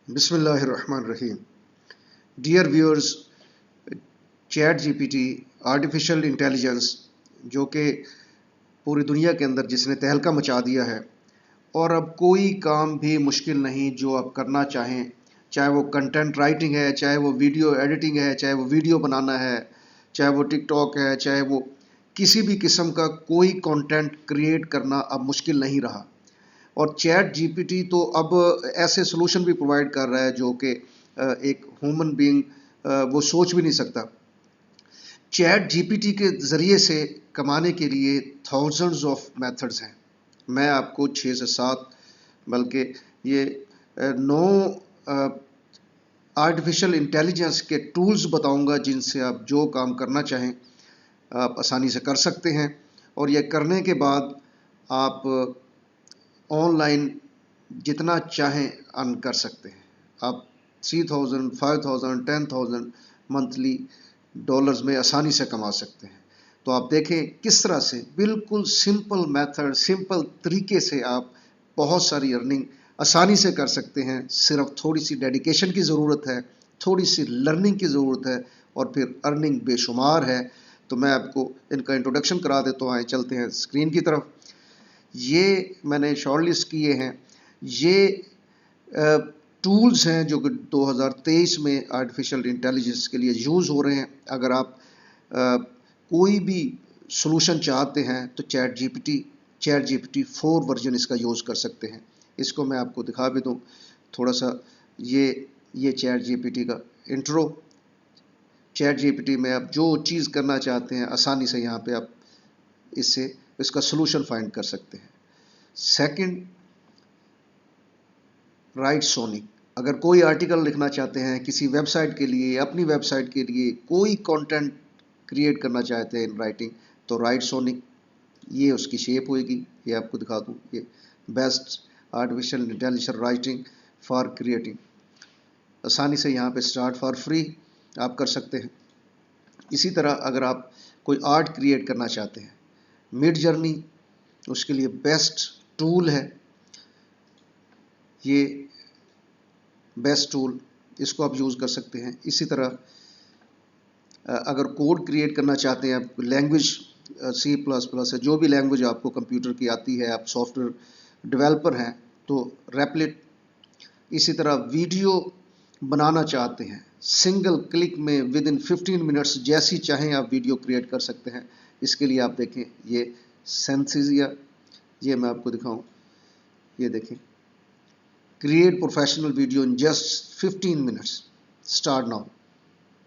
Bismillahirrahmanirrahim. Dear viewers, chat GPT artificial intelligence जो कि पूरी दुनिया के अंदर जिसने तहलका मचा दिया है, और अब कोई काम भी मुश्किल नहीं जो आप करना चाहें, चाहे वो कंटेंट राइटिंग है, चाहे वो वीडियो एडिटिंग है, चाहे वो वीडियो बनाना है, चाहे वो टिकटॉक है, चाहे वो किसी भी किस्म का कोई कंटेंट क्रिएट करना अब मुश्किल नहीं रहा। और चैट जीपीटी तो अब ऐसे सोल्यूशन भी प्रोवाइड कर रहा है जो कि एक ह्यूमन बीइंग वो सोच भी नहीं सकता। चैट जीपीटी के ज़रिए से कमाने के लिए थाउजेंड्स ऑफ मेथड्स हैं। मैं आपको 6 से 7 बल्कि ये 9 आर्टिफिशियल इंटेलिजेंस के टूल्स बताऊंगा जिनसे आप जो काम करना चाहें आप आसानी से कर सकते हैं, और ये करने के बाद आप ऑनलाइन जितना चाहें अर्न कर सकते हैं। आप 3000, 5000, 10,000 मंथली डॉलर्स में आसानी से कमा सकते हैं। तो आप देखें किस तरह से बिल्कुल सिंपल मेथड, सिंपल तरीके से आप बहुत सारी अर्निंग आसानी से कर सकते हैं। सिर्फ थोड़ी सी डेडिकेशन की ज़रूरत है, थोड़ी सी लर्निंग की ज़रूरत है, और फिर अर्निंग बेशुमार है। तो मैं आपको इनका इंट्रोडक्शन करा देता हूँ। आए चलते हैं स्क्रीन की तरफ। ये मैंने शॉर्ट लिस्ट किए हैं। ये टूल्स हैं जो कि 2023 में आर्टिफिशियल इंटेलिजेंस के लिए यूज़ हो रहे हैं। अगर आप कोई भी सॉल्यूशन चाहते हैं तो चैट जीपीटी 4 वर्जन इसका यूज़ कर सकते हैं। इसको मैं आपको दिखा भी दूँ थोड़ा सा। ये चैट जीपीटी का इंट्रो। चैट जीपीटी में आप जो चीज़ करना चाहते हैं आसानी से यहाँ पे आप इसका सॉल्यूशन फाइंड कर सकते हैं। Second, right sonic. अगर कोई आर्टिकल लिखना चाहते हैं किसी वेबसाइट के लिए, अपनी वेबसाइट के लिए कोई कंटेंट क्रिएट करना चाहते हैं इन राइटिंग, तो राइट सोनिक ये उसकी शेप होगी। ये आपको दिखा दूँ, ये best artificial intelligence writing for creating. आसानी से यहाँ पे स्टार्ट फॉर फ्री आप कर सकते हैं। इसी तरह अगर आप कोई आर्ट क्रिएट करना चाहते हैं, मिड जर्नी उसके लिए बेस्ट टूल है। ये बेस्ट टूल, इसको आप यूज़ कर सकते हैं। इसी तरह अगर कोड क्रिएट करना चाहते हैं आप, लैंग्वेज C++ है, जो भी लैंग्वेज आपको कंप्यूटर की आती है, आप सॉफ्टवेयर डेवलपर हैं तो रेपलिट। इसी तरह वीडियो बनाना चाहते हैं, सिंगल क्लिक में विद इन 15 मिनट्स जैसी चाहें आप वीडियो क्रिएट कर सकते हैं। इसके लिए आप देखें ये सेंसिजिया, ये मैं आपको दिखाऊं, ये देखें, create professional video in just 15 minutes, start now.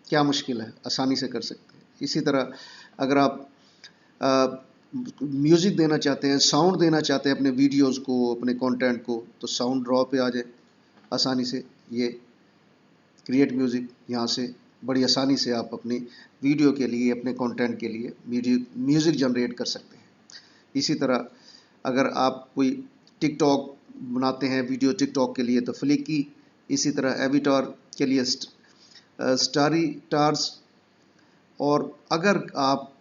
क्या मुश्किल है, आसानी से कर सकते हैं। इसी तरह अगर आप म्यूज़िक देना चाहते हैं, साउंड देना चाहते हैं अपने वीडियोज़ को, अपने कंटेंट को, तो साउंड ड्रॉ पे आ जाए आसानी से। ये क्रिएट म्यूज़िक, यहाँ से बड़ी आसानी से आप अपनी वीडियो के लिए, अपने कंटेंट के लिए म्यूज़िक जनरेट कर सकते हैं। इसी तरह अगर आप कोई टिकटॉक बनाते हैं वीडियो टिकटॉक के लिए तो फ्लिकी। इसी तरह एविटार के लिए स्टारी टार्स। और अगर आप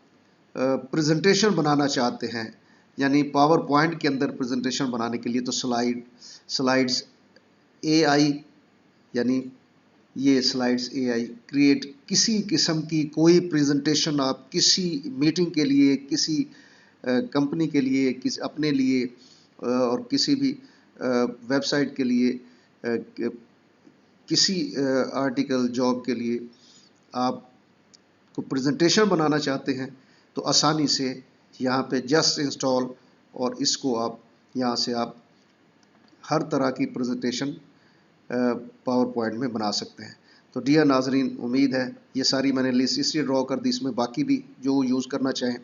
प्रेजेंटेशन बनाना चाहते हैं, यानी पावर पॉइंट के अंदर प्रेजेंटेशन बनाने के लिए, तो स्लाइड्स AI, यानी ये स्लाइड्स AI क्रिएट किसी किस्म की कोई प्रेजेंटेशन आप किसी मीटिंग के लिए, किसी कंपनी के लिए, किसी अपने लिए, और किसी भी वेबसाइट के लिए, किसी आर्टिकल जॉब के लिए आप को प्रेजेंटेशन बनाना चाहते हैं तो आसानी से यहाँ पे जस्ट इंस्टॉल, और इसको आप यहाँ से आप हर तरह की प्रेजेंटेशन पावर पॉइंट में बना सकते हैं। तो डियर नाजरीन, उम्मीद है ये सारी मैंने लिस्ट इसलिए ड्रॉ कर दी, इसमें बाकी भी जो यूज़ करना चाहें,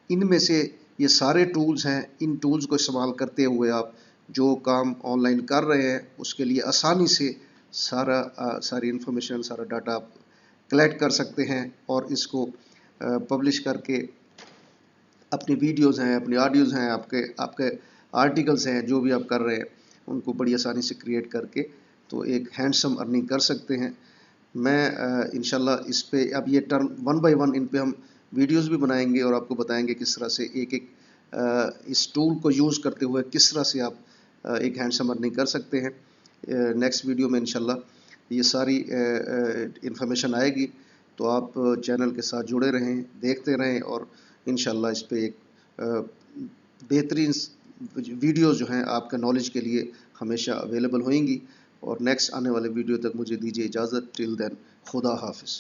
इनमें से ये सारे टूल्स हैं। इन टूल्स को इस्तेमाल करते हुए आप जो काम ऑनलाइन कर रहे हैं उसके लिए आसानी से सारी इन्फॉर्मेशन, सारा डाटा आप कलेक्ट कर सकते हैं, और इसको पब्लिश करके अपनी वीडियोज़ हैं, अपनी ऑडियोज़ हैं, आपके आर्टिकल्स हैं, जो भी आप कर रहे हैं उनको बड़ी आसानी से क्रिएट करके तो एक हैंडसम अर्निंग कर सकते हैं। मैं इंशाल्लाह इस पे अब ये टर्म 1 बाय 1 इन पे हम वीडियोज़ भी बनाएंगे और आपको बताएंगे किस तरह से एक इस टूल को यूज़ करते हुए किस तरह से आप एक हैंडसम अर्निंग कर सकते हैं। نیکسٹ ویڈیو میں انشاءاللہ یہ ساری انفارمیشن آئے گی، تو آپ چینل کے ساتھ جڑے رہیں، دیکھتے رہیں، اور انشاءاللہ اس پہ ایک بہترین ویڈیوز جو ہیں آپ کے نالج کے لیے ہمیشہ اویلیبل ہوئیں گی. اور نیکسٹ آنے والے ویڈیو تک مجھے دیجیے اجازت. ٹل دین، خدا حافظ.